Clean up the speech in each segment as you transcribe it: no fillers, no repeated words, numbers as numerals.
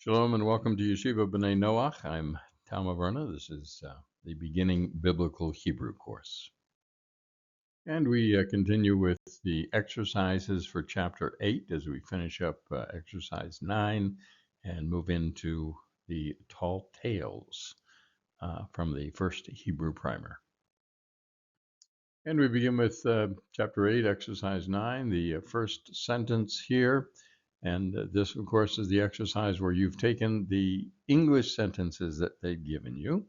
Shalom and welcome to Yeshiva B'nai Noach. I'm Tom Averna. This is the Beginning Biblical Hebrew course. And we continue with the exercises for Chapter 8 as we finish up Exercise 9 and move into the Tall Tales from the first Hebrew primer. And we begin with Chapter 8, Exercise 9, the first sentence here. And this, of course, is the exercise where you've taken the English sentences that they've given you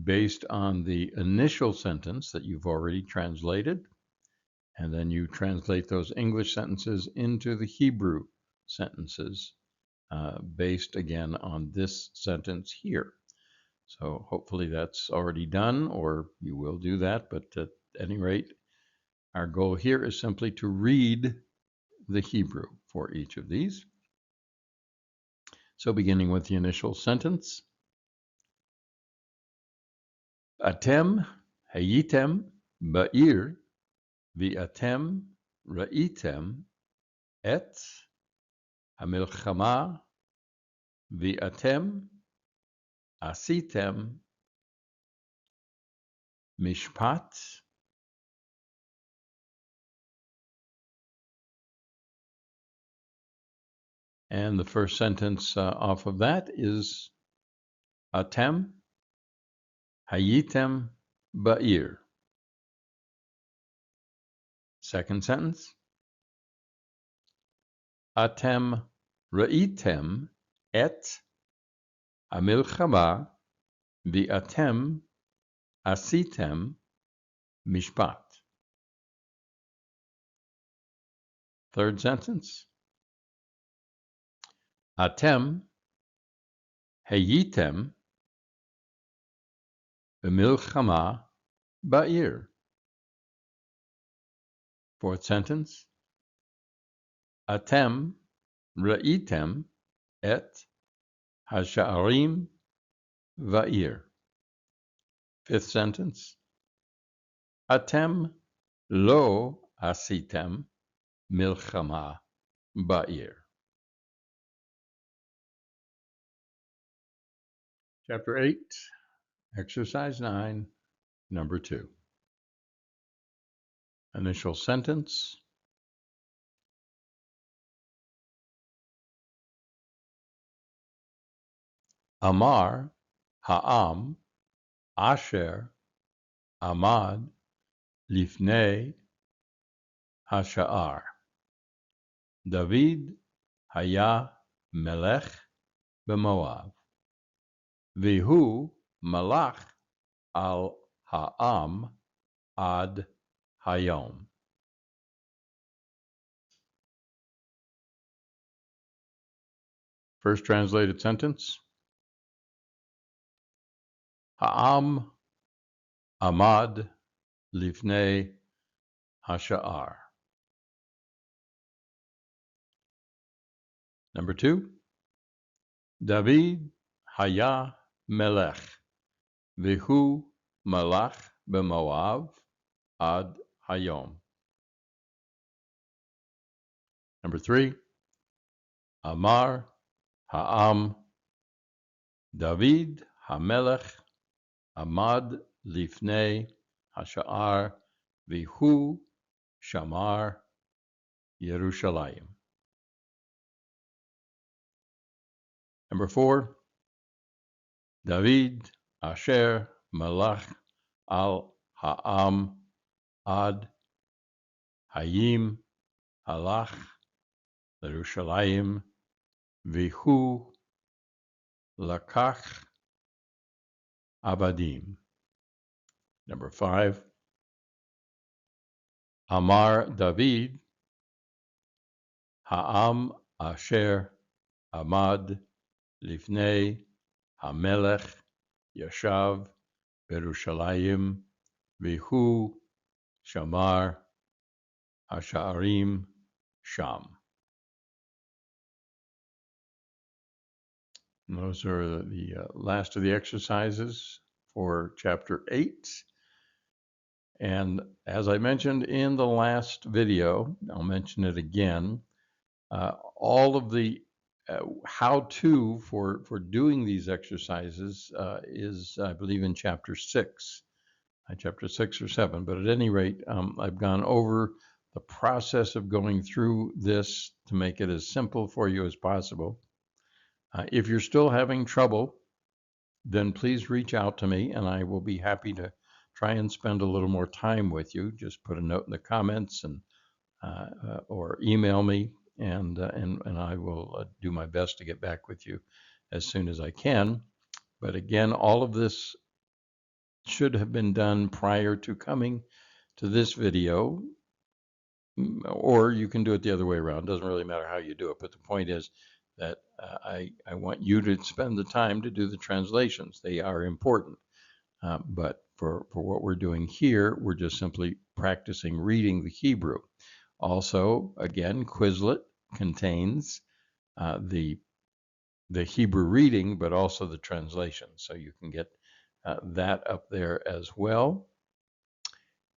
based on the initial sentence that you've already translated, and then you translate those English sentences into the Hebrew sentences based, again, on this sentence here. So hopefully that's already done, or you will do that, but at any rate, our goal here is simply to read the Hebrew for each of these. So beginning with the initial sentence, Atem hayitem ba'ir v'atem ra'item et hamilchama v'atem asitem mishpat and the first sentence off of that is Atem hayitem ba'ir. Second sentence, Atem ra'item et hamilchama v'atem asitem mishpat. Third sentence, Atem hayitem b'milchama ba'ir. Fourth sentence, Atem ra'item et hasha'arim va'ir. Fifth sentence, Atem lo asitem milchama ba'ir. Chapter 8, Exercise 9, number 2. Initial sentence, Amar ha'am asher amad lifnei hasha'ar. David haya melech b'Moav. V'hu malach al ha'am ad hayom. First translated sentence, Ha'am amad lifnei hasha'ar. Number 2, David haya melech, v'hu malach b'Moav ad hayom. Number 3, Amar ha'am David hamelech amad lifnei hasha'ar v'hu shamar Yerushalayim. Number 4, David asher malach al ha'am ad hayim halach Yerushalayim v'hu lakach abadim. Number 5, Amar David ha'am asher amad lifnei hamelech yashav Yerushalayim v'hu shamar hasha'arim sham. And those are the last of the exercises for Chapter 8. And as I mentioned in the last video, I'll mention it again, all of the how-to for doing these exercises is, I believe, in chapter 6. Chapter 6 or 7, but at any rate, I've gone over the process of going through this to make it as simple for you as possible. If you're still having trouble, then please reach out to me and I will be happy to try and spend a little more time with you. Just put a note in the comments and or email me, and I will do my best to get back with you as soon as I can. But again, all of this should have been done prior to coming to this video, or you can do it the other way around. Doesn't really matter how you do it, but the point is that I want you to spend the time to do the translations. They are important, but for what we're doing here, we're just simply practicing reading the Hebrew. Also, again, Quizlet contains the Hebrew reading, but also the translation, so you can get that up there as well.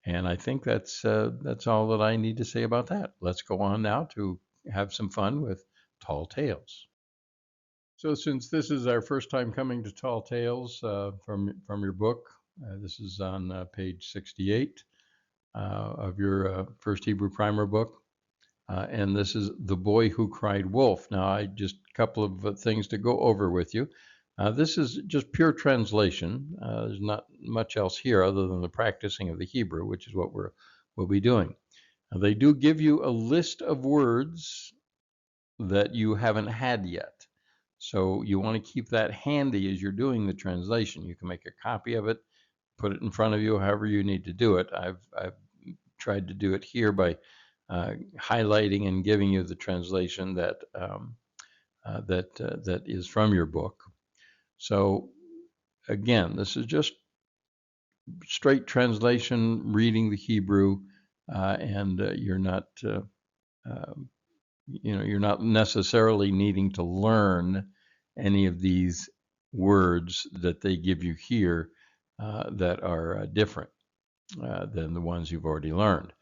And I think that's all that I need to say about that. Let's go on now to have some fun with Tall Tales. So since this is our first time coming to Tall Tales from your book, this is on page 68 of your First Hebrew Primer book. And this is The Boy Who Cried Wolf. Now, a couple of things to go over with you. This is just pure translation. There's not much else here other than the practicing of the Hebrew, which is what we'll be doing. They do give you a list of words that you haven't had yet. So you want to keep that handy as you're doing the translation. You can make a copy of it, put it in front of you, however you need to do it. I've tried to do it here by highlighting and giving you the translation that is from your book. So again, this is just straight translation, reading the Hebrew, and you're not necessarily needing to learn any of these words that they give you here that are different than the ones you've already learned.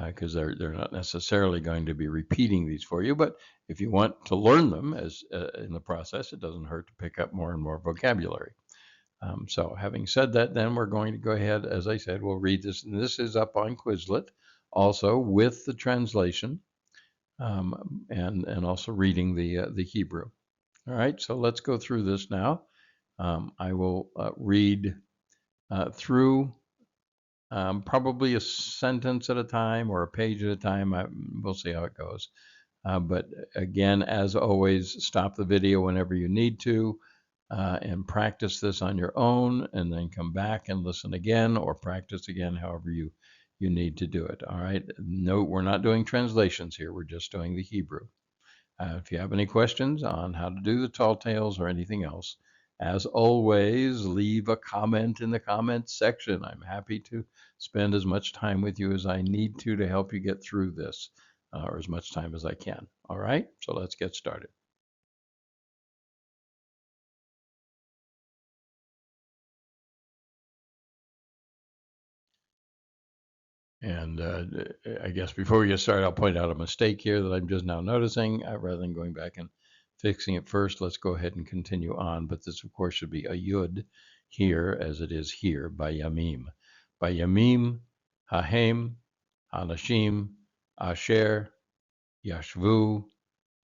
Because they're not necessarily going to be repeating these for you, but if you want to learn them as in the process, it doesn't hurt to pick up more and more vocabulary. So having said that, then we're going to go ahead, as I said, we'll read this, and this is up on Quizlet, also with the translation, and also reading the Hebrew. All right, so let's go through this now. I will read through probably a sentence at a time or a page at a time. We'll see how it goes. But again, as always, stop the video whenever you need to and practice this on your own, and then come back and listen again or practice again, however you need to do it. All right. No, we're not doing translations here. We're just doing the Hebrew. If you have any questions on how to do the tall tales or anything else, as always, leave a comment in the comments section. I'm happy to spend as much time with you as I need to help you get through this, or as much time as I can. All right, so let's get started. And I guess before we get started, I'll point out a mistake here that I'm just now noticing. Rather than going back and fixing it first, let's go ahead and continue on. But this, of course, should be a yud here, as it is here, by Yamim. By Yamim, Hahem, Anashim, Asher, Yashvu,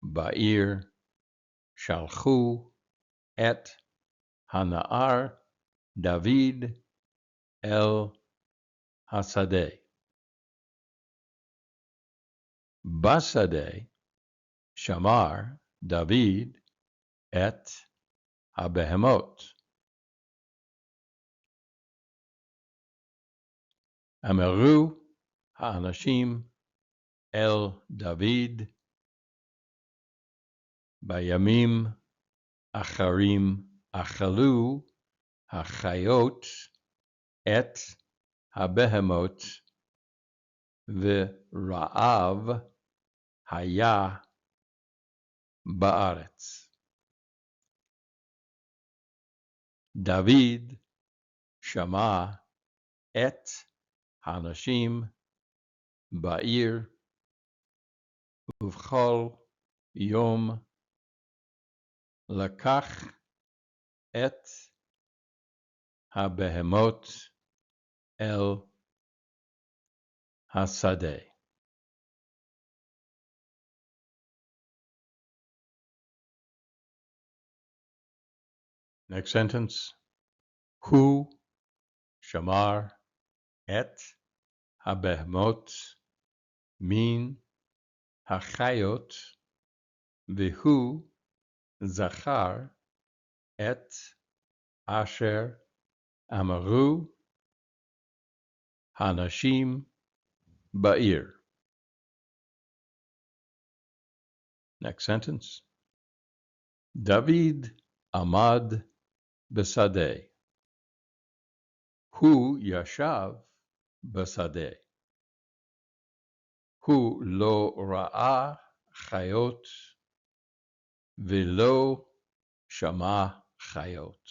Ba'ir, Shalchu, Et, Hanaar, David, El Hasadeh. Basadeh, Shamar, David, Et HaBehemot. Ameru Ha'anashim El David Bayamim Acharim Achalu Hachayot Et HaBehemot V'Ra'av Haya Ba'aretz. David Shama Et Hanashim Ba'ir Uvchol Yom לקח את הבהמות אל השדה. Next sentence. הוא שמר את הבהמות מן החיות, והוא זכר את אשר אמרו האנשים בעיר. Next sentence. דוד עמד בשדה. הוא ישב בשדה. הוא לא ראה חיות ולא שמע חיות.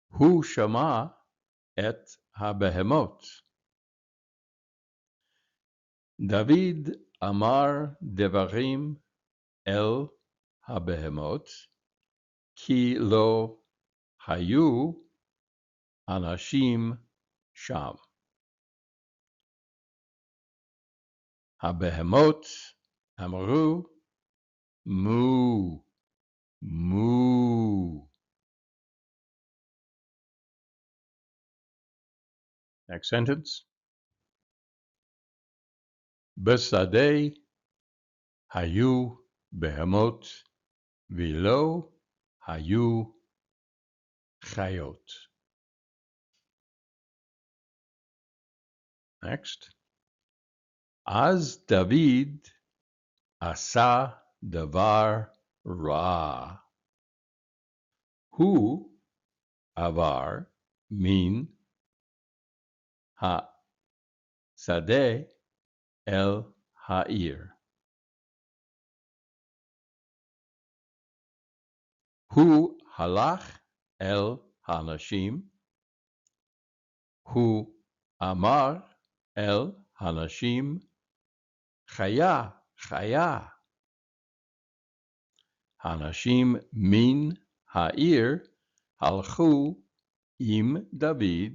הוא שמע את הבהמות. דוד אמר דברים אל הבהמות, כי לא היו אנשים שם. הבהמות אמרו מו, מו. Next sentence. בשדה היו בהמות ולא היו חיות. Next. אז דוד עשה דבר רע. הוא עבר מן השדה אל העיר. הוא הלך אל האנשים. הוא אמר אל האנשים, חיה, חיה. האנשים מן העיר הלכו עם דוד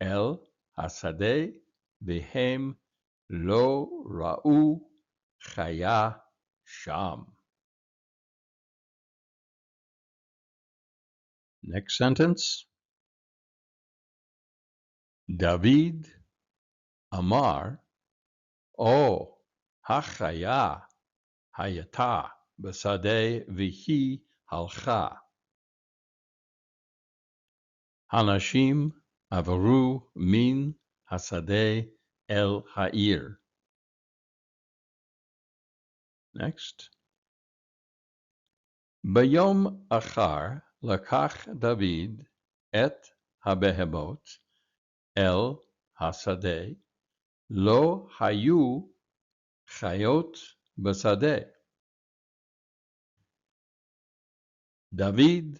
אל השדה, והם לא ראו חיה שם. Next sentence. דוד אמר, או החיה הייתה בשדה והיא הלכה. האנשים עברו מן השדה אל העיר. Next. ביום אחר לקח דוד את הבהמות אל השדה, לא היו חיות בשדה. דוד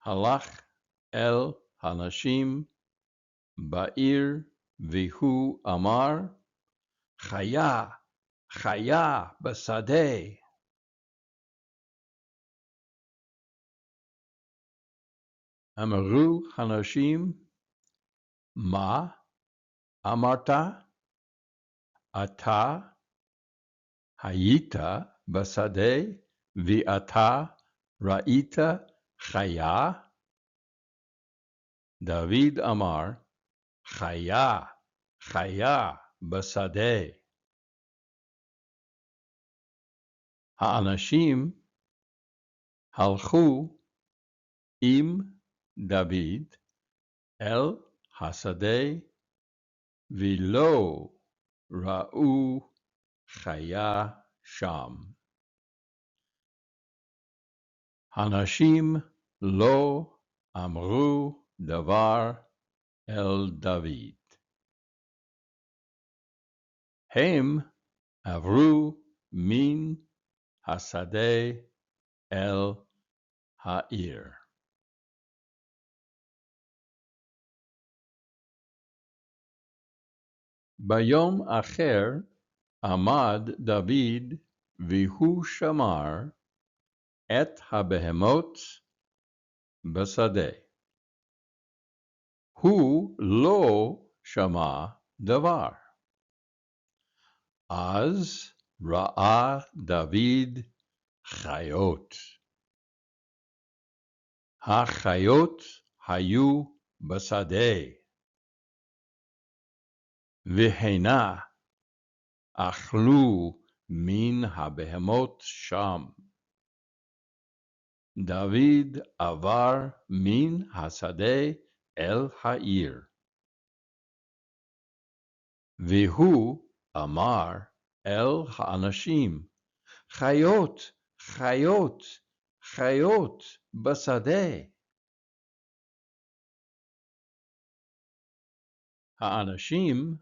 הלך אל האנשים בעיר והוא אמר, חיה, חיה בשדה. אמרו האנשים, מה אמרת? אתה היית בשדה ואתה ראית חיה? דוד אמר, חיה, חיה בשדה. האנשים הלכו עם דוד אל השדה ולא ראו חיה שם. האנשים לא אמרו דבר אל דוד. הם עברו מן השדה אל העיר. ביום אחר עמד דוד Vihu shamar et habehemot basade. Hu lo shama davar. Az ra'a David chayot. Ha-chayot hayu basade. V'hena achlu min habehemot sham. David avar min hasade el ha'ir. Vihu amar el ha'anashim. Chayot, chayot, chayot basade. Ha'anashim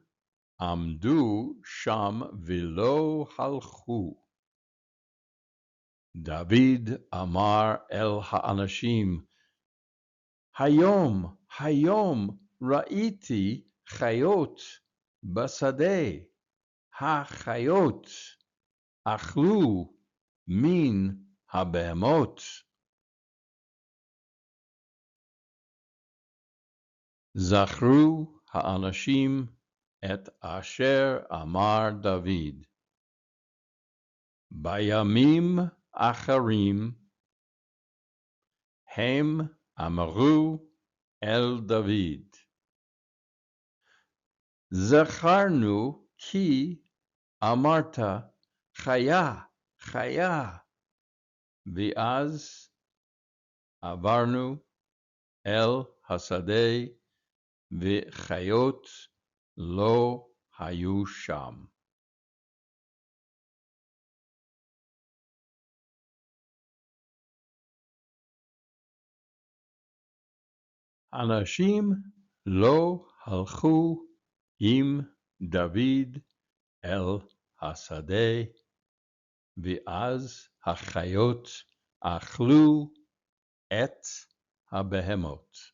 amdu sham velo halchu. David amar el ha'anashim, Hayom, Hayom, ra'iti chayot basade, ha-chayot, achlu min habehemot. Zachru ha'anashim et asher amar David. Bayamim acharim hem amaru el David. Zacharnu ki amarta chaya, chaya. V'az avarnu el hasadeh v'chayot lo hayu sham. Anashim lo halchu im David el hasadeh v'az hachayot achlu et habehemot.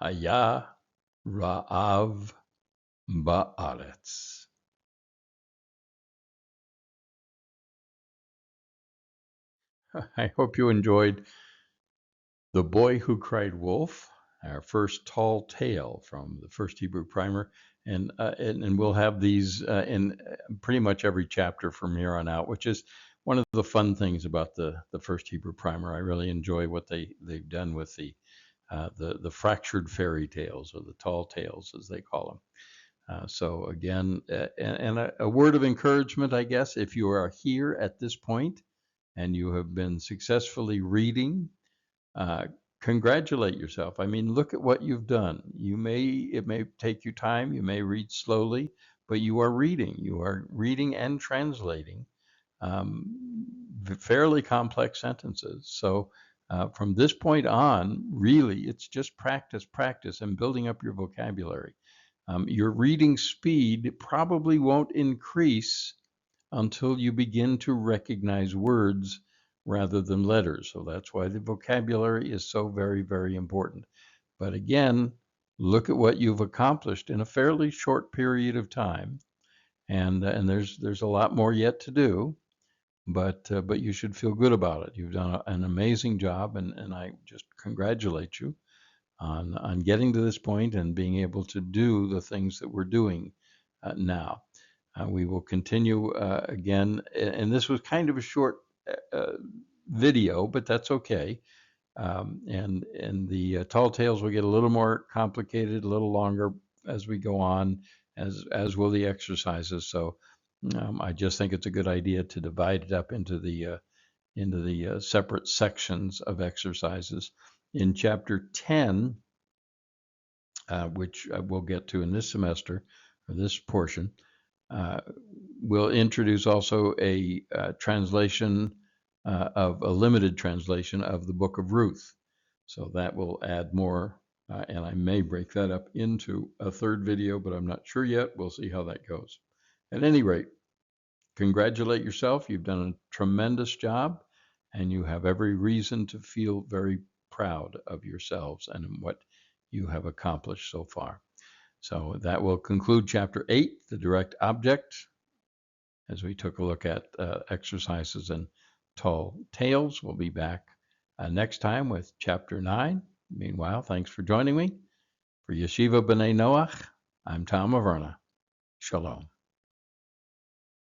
Haya ra'av ba'aretz. I hope you enjoyed The Boy Who Cried Wolf, our first tall tale from the first Hebrew primer. And we'll have these in pretty much every chapter from here on out, which is one of the fun things about the first Hebrew primer. I really enjoy what they've done with the fractured fairy tales, or the tall tales as they call them. So again, and a word of encouragement, I guess, if you are here at this point and you have been successfully reading, congratulate yourself. I mean, look at what you've done. It may take you time, you may read slowly, but you are reading and translating fairly complex sentences. So from this point on, really, it's just practice, and building up your vocabulary. Your reading speed probably won't increase until you begin to recognize words rather than letters. So that's why the vocabulary is so very, very important. But again, look at what you've accomplished in a fairly short period of time, and there's a lot more yet to do. But you should feel good about it. You've done an amazing job, and I just congratulate you on getting to this point and being able to do the things that we're doing now. We will continue again, and this was kind of a short video, but that's okay. And the tall tales will get a little more complicated, a little longer as we go on, as will the exercises. So I just think it's a good idea to divide it up into the separate sections of exercises. In chapter 10, which we'll get to in this semester, or this portion, we'll introduce also a translation of a limited translation of the book of Ruth. So that will add more, and I may break that up into a third video, but I'm not sure yet. We'll see how that goes. At any rate, congratulate yourself. You've done a tremendous job, and you have every reason to feel very proud of yourselves and what you have accomplished so far. So that will conclude chapter 8, the direct object. as we took a look at exercises in tall tales. We'll be back next time with Chapter 9. Meanwhile, thanks for joining me. For Yeshiva B'nai Noach, I'm Tom Averna. Shalom.